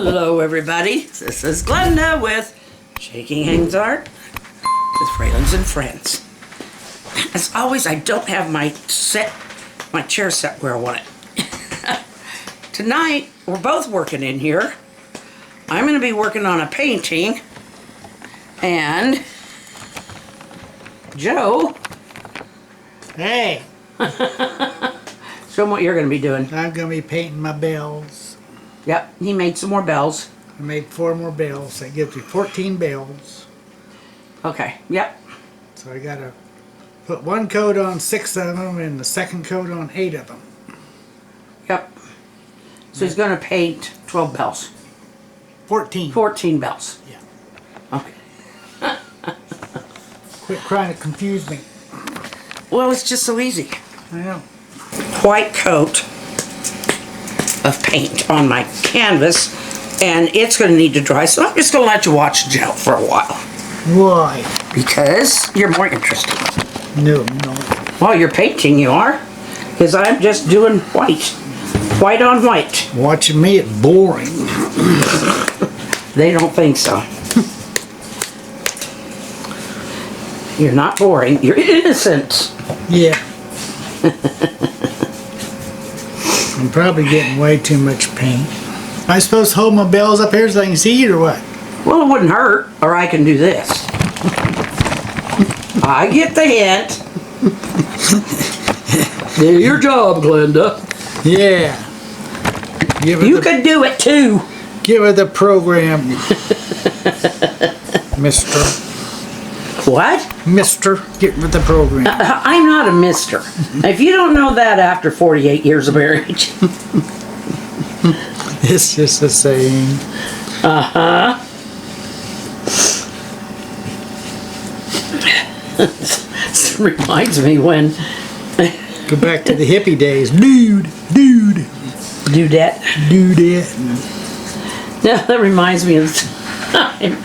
Hello everybody, this is Glenda with Shaking Hands Art with Fralins and Friends. As always, I don't have my chair set where I want it. Tonight, we're both working in here. I'm going to be working on a painting, and Joe. Hey. Show them what you're going to be doing. I'm going to be painting my bells. Yep, he made some more bells. I made 4 more bells. That gives me 14 bells. Okay, yep. So I got to put one coat on 6 of them and the second coat on 8 of them. Yep. So he's going to paint 12 bells. 14. 14 bells. Yeah. Okay. Quit trying to confuse me. Well, it's just so easy. I know. White coat of paint on my canvas, and it's going to need to dry, so I'm just going to let you watch Joe for a while. Why? Because you're more interested. No. Well, you're painting, you are. Because I'm just doing white. White on white. Watching me, it's boring. They don't think so. You're not boring. You're innocent. Yeah. I'm probably getting way too much paint. Am I supposed to hold my bells up here so I can see it or what? Well, it wouldn't hurt, or I can do this. I get the hint. Do your job, Glenda. Yeah. You could do it too. Give her the program, mister. What? Mister, get with the program. I'm not a mister. If you don't know that after 48 years of marriage. It's just a saying. Uh-huh. This reminds me when... Go back to the hippie days. Dude. Do that. No, that reminds me of time.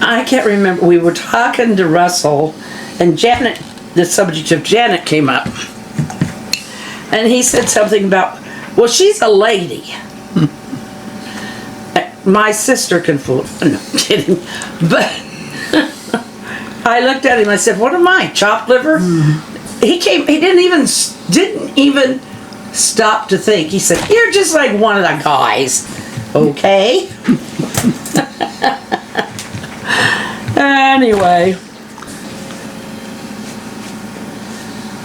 I can't remember. We were talking to Russell, and Janet, the subject of Janet came up. And he said something about, well, she's a lady. My sister can fool. No, I'm kidding. But I looked at him, I said, what am I, chopped liver? He didn't even stop to think. He said, you're just like one of the guys. Okay? Anyway.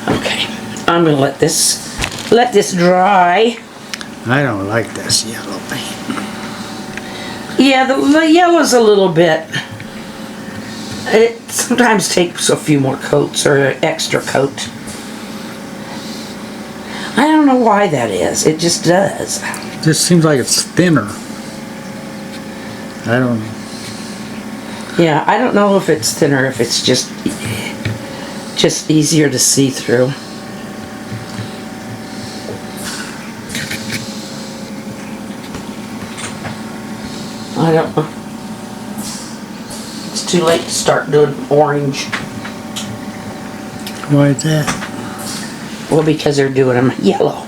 Okay. I'm gonna let this dry. I don't like this yellow paint. Yeah, the yellow's a little bit. It sometimes takes a few more coats or an extra coat. I don't know why that is. It just does. It just seems like it's thinner. I don't know. Yeah, I don't know if it's thinner, if it's just easier to see through. I don't know. It's too late to start doing orange. Why is that? Well, because they're doing them yellow.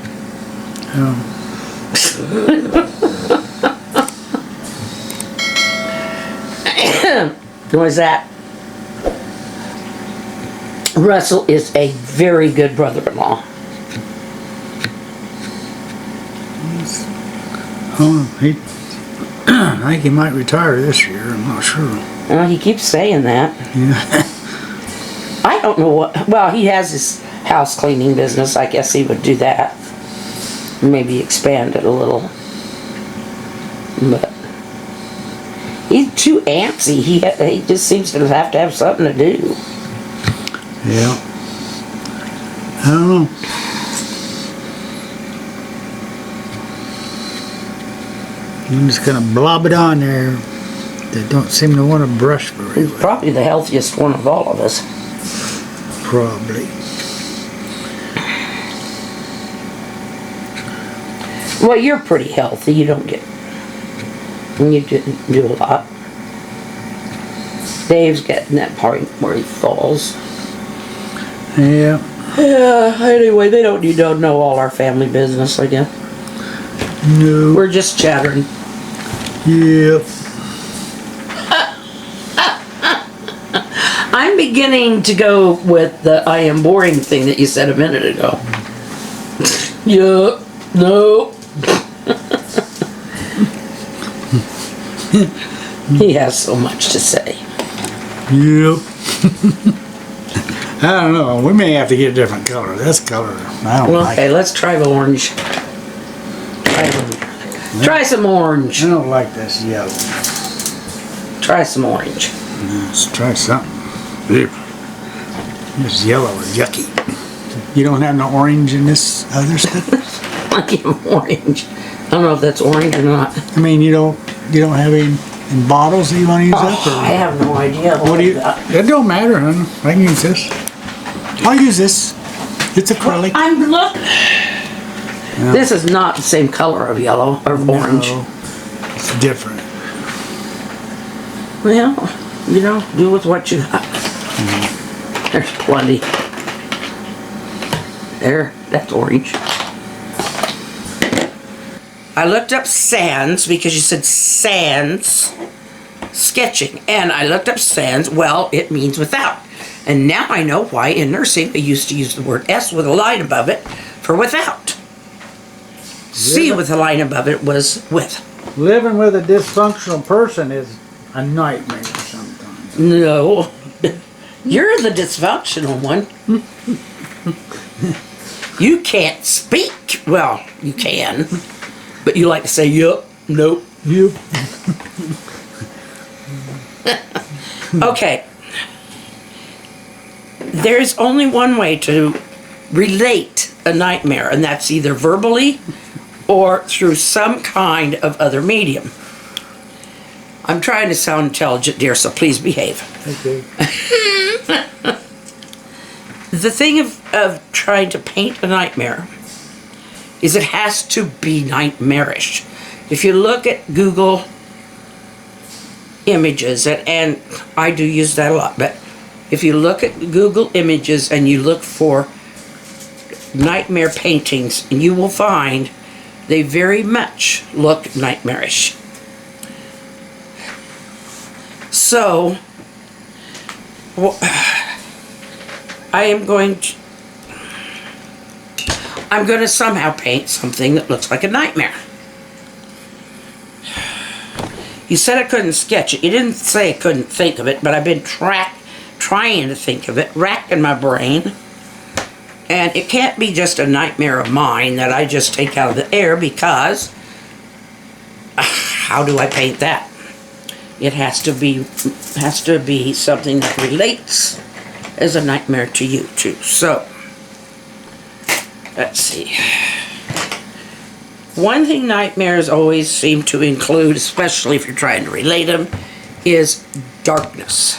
Oh. What is that? Russell is a very good brother-in-law. I think he might retire this year. I'm not sure. Well, he keeps saying that. Yeah. I don't know what... Well, he has his house cleaning business. I guess he would do that. Maybe expand it a little. But he's too antsy. He just seems to have something to do. Yeah. I don't know. I'm just gonna blob it on there. They don't seem to want to brush very He's well. probably the healthiest one of all of us. Probably. Well, you're pretty healthy. You don't get... You didn't do a lot. Dave's getting that part where he falls. Yeah. Yeah, anyway, they don't need to know all our family business, I guess. No. We're just chattering. Yep. I'm beginning to go with the I am boring thing that you said a minute ago. Yup. No. He has so much to say. Yep. I don't know. We may have to get a different color. This color, I don't Well, like okay, it. let's try the orange. Try some orange. I don't like this yellow. Try some orange. Let's try something. Ew. This yellow is yucky. You don't have no orange in this other stuff? I give him orange. I don't know if that's orange or not. I mean, you don't have any in bottles that you want to use up? Or I have no idea. what do you? It don't matter, hon. I can use this. I'll use this. It's acrylic. I'm look. This is not the same color of yellow or orange. No, it's different. Well, do with what you got. There's plenty. There, that's orange. I looked up sans because you said sans sketching. And I looked up sans, well, it means without. And now I know why in nursing they used to use the word S with a line above it for without. C with a line above it was with. Living with a dysfunctional person is a nightmare sometimes. No. You're the dysfunctional one. You can't speak. Well, you can. But you like to say, yup, nope. Yep. Okay. There's only one way to relate a nightmare, and that's either verbally or through some kind of other medium. I'm trying to sound intelligent, dear, so please behave. Okay. The thing of trying to paint a nightmare is it has to be nightmarish. If you look at Google Images, and I do use that a lot, but if you look at Google Images and you look for nightmare paintings, you will find they very much look nightmarish. So, I'm going to somehow paint something that looks like a nightmare. You said I couldn't sketch it. You didn't say I couldn't think of it, but I've been trying to think of it, racking my brain. And it can't be just a nightmare of mine that I just take out of the air, because how do I paint that? It has to be something that relates as a nightmare to you too. So let's see. One thing nightmares always seem to include, especially if you're trying to relate them, is darkness.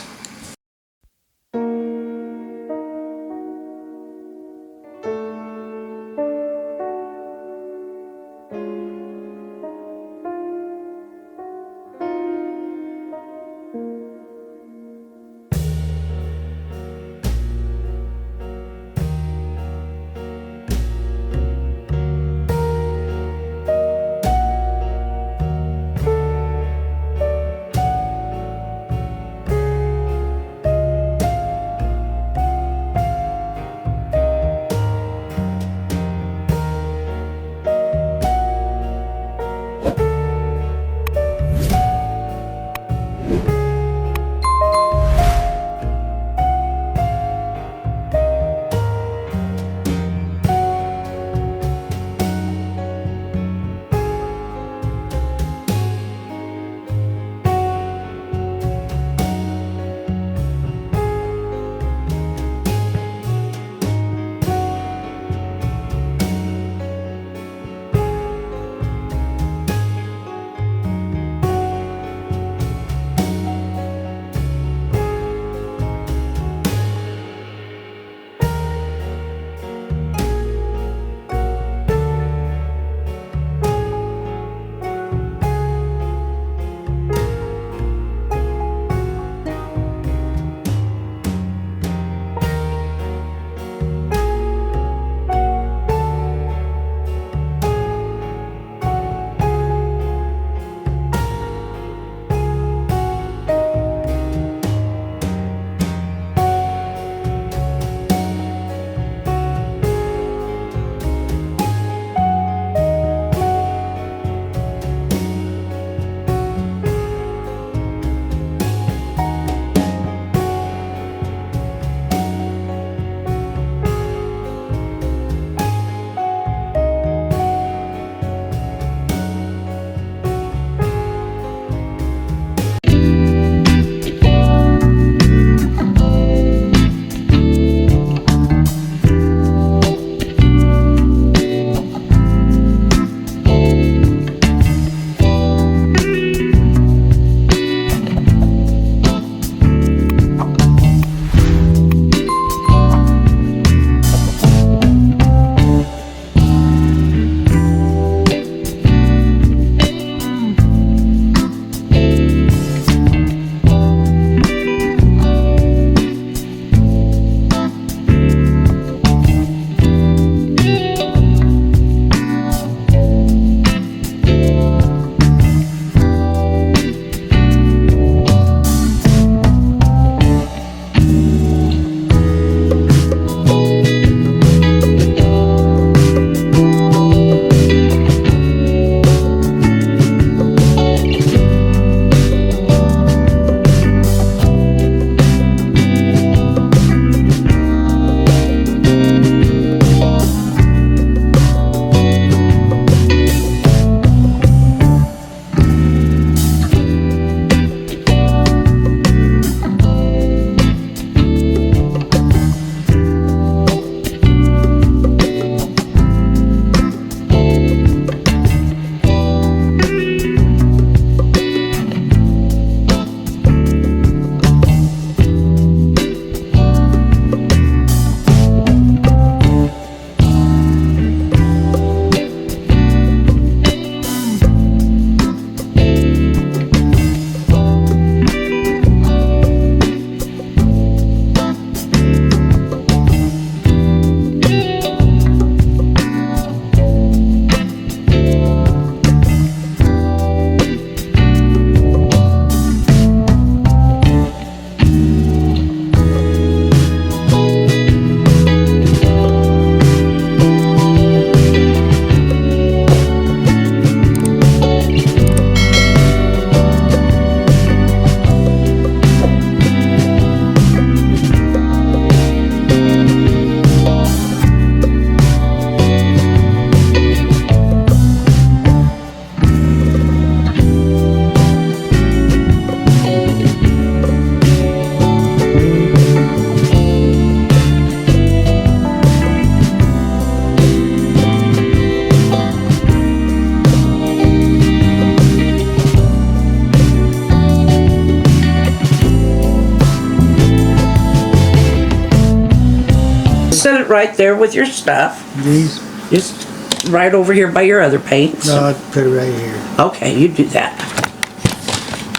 right there with your stuff. These, Just right over here by your other paints. no, I'll put it right here. Okay, you do that.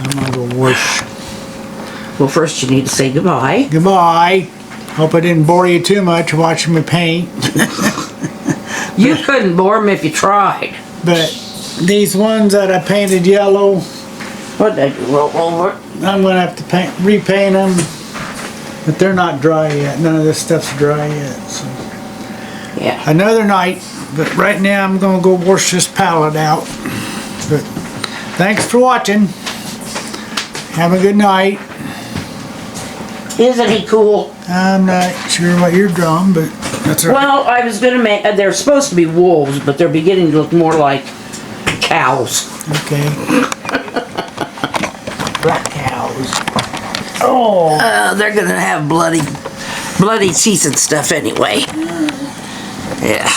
I'm gonna go wash. Well, first you need to say goodbye. Goodbye. Hope I didn't bore you too much watching me paint. You couldn't bore them if you tried. But these ones that I painted yellow, What did you roll over? I'm gonna have to repaint them. But they're not dry yet. None of this stuff's dry yet. So Yeah. another night. But right now I'm gonna go wash this palette out. But thanks for watching. Have a good night. Isn't he cool? I'm not sure what you're drawing, but that's all right. Well, I was gonna make, they're supposed to be wolves, but they're beginning to look more like cows. Okay. Black cows. Oh. They're gonna have bloody teeth and stuff anyway. Yeah.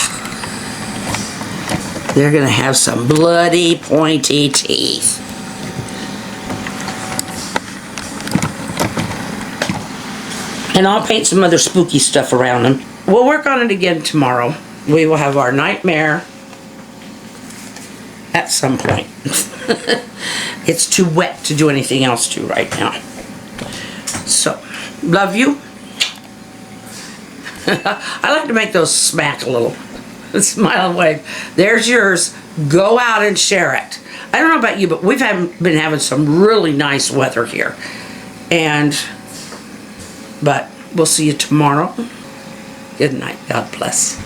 They're gonna have some bloody pointy teeth. And I'll paint some other spooky stuff around them. We'll work on it again tomorrow. We will have our nightmare at some point. It's too wet to do anything else to right now. So, love you. I like to make those smack a little. Smile and wave. There's yours. Go out and share it. I don't know about you, but we've been having some really nice weather here. But we'll see you tomorrow. Good night. God bless.